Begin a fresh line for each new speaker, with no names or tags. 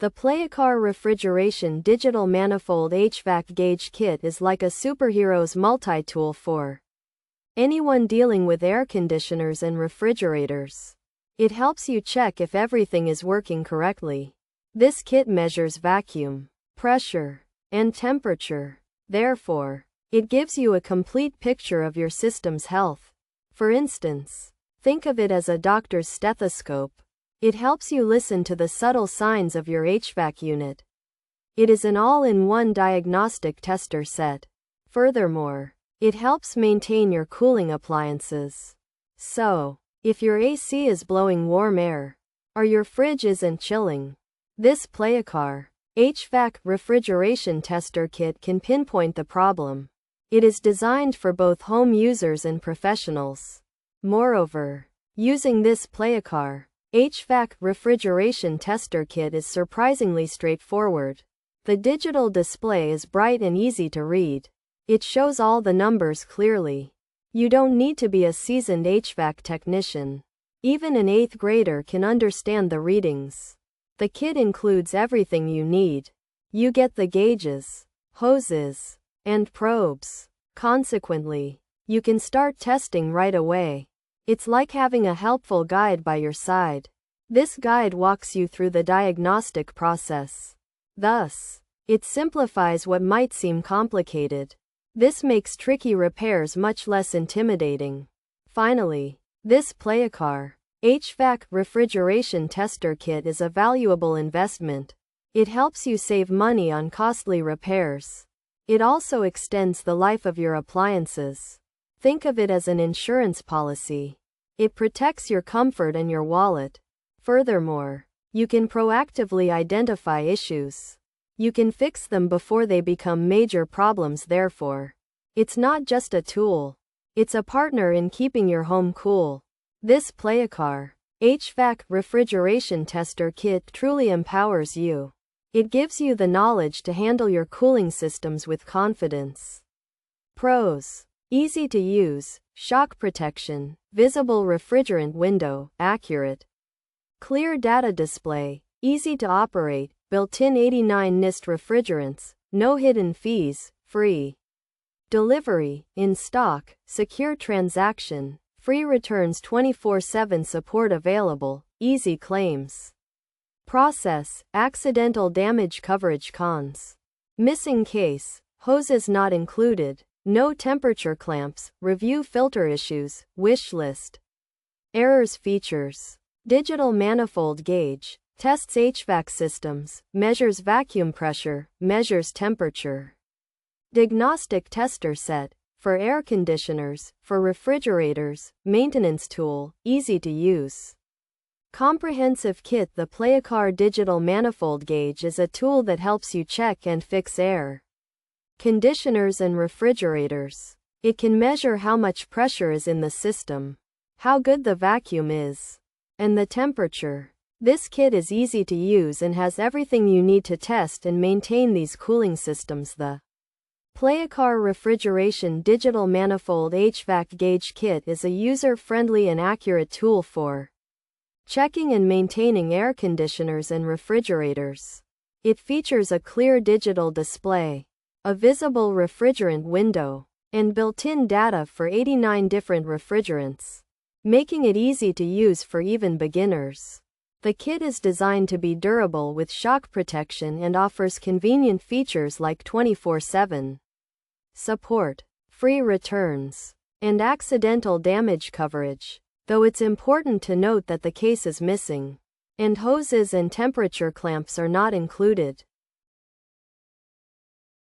The PLAYOCCAR Refrigeration Digital Manifold HVAC Gauge Kit is like a superhero's multi-tool for anyone dealing with air conditioners and refrigerators. It helps you check if everything is working correctly. This kit measures vacuum, pressure, and temperature. Therefore, it gives you a complete picture of your system's health. For instance, think of it as a doctor's stethoscope. It helps you listen to the subtle signs of your HVAC unit. It is an all-in-one diagnostic tester set. Furthermore, it helps maintain your cooling appliances. So, if your AC is blowing warm air, or your fridge isn't chilling, this PLAYOCCAR HVAC Refrigeration Tester Kit can pinpoint the problem. It is designed for both home users and professionals. Moreover, using this PLAYOCCAR HVAC Refrigeration Tester Kit is surprisingly straightforward. The digital display is bright and easy to read. It shows all the numbers clearly. You don't need to be a seasoned HVAC technician. Even an 8th grader can understand the readings. The kit includes everything you need. You get the gauges, hoses, and probes. Consequently, you can start testing right away. It's like having a helpful guide by your side. This guide walks you through the diagnostic process. Thus, it simplifies what might seem complicated. This makes tricky repairs much less intimidating. Finally, this PLAYOCCAR HVAC Refrigeration Tester Kit is a valuable investment. It helps you save money on costly repairs. It also extends the life of your appliances. Think of it as an insurance policy. It protects your comfort and your wallet. Furthermore, you can proactively identify issues. You can fix them before they become major problems. Therefore, it's not just a tool. It's a partner in keeping your home cool. This PLAYOCCAR HVAC Refrigeration Tester Kit truly empowers you. It gives you the knowledge to handle your cooling systems with confidence. Pros: easy to use, shock protection, visible refrigerant window, accurate, clear data display, easy to operate, built-in 89 NIST refrigerants, no hidden fees, free delivery, in stock, secure transaction, free returns 24/7 support available, easy claims process, accidental damage coverage. Cons: missing case, hoses not included, no temperature clamps, review filter issues, wish list errors. Features: digital manifold gauge, tests HVAC systems, measures vacuum pressure, measures temperature. Diagnostic tester set, for air conditioners, for refrigerators, maintenance tool, easy to use. Comprehensive kit. The PLAYOCCAR Digital Manifold Gauge is a tool that helps you check and fix air conditioners and refrigerators. It can measure how much pressure is in the system, how good the vacuum is, and the temperature. This kit is easy to use and has everything you need to test and maintain these cooling systems. The PLAYOCCAR Refrigeration Digital Manifold HVAC Gauge Kit is a user-friendly and accurate tool for checking and maintaining air conditioners and refrigerators. It features a clear digital display, a visible refrigerant window, and built-in data for 89 different refrigerants, making it easy to use for even beginners. The kit is designed to be durable with shock protection and offers convenient features like 24/7 support, free returns, and accidental damage coverage, though it's important to note that the case is missing, and hoses and temperature clamps are not included.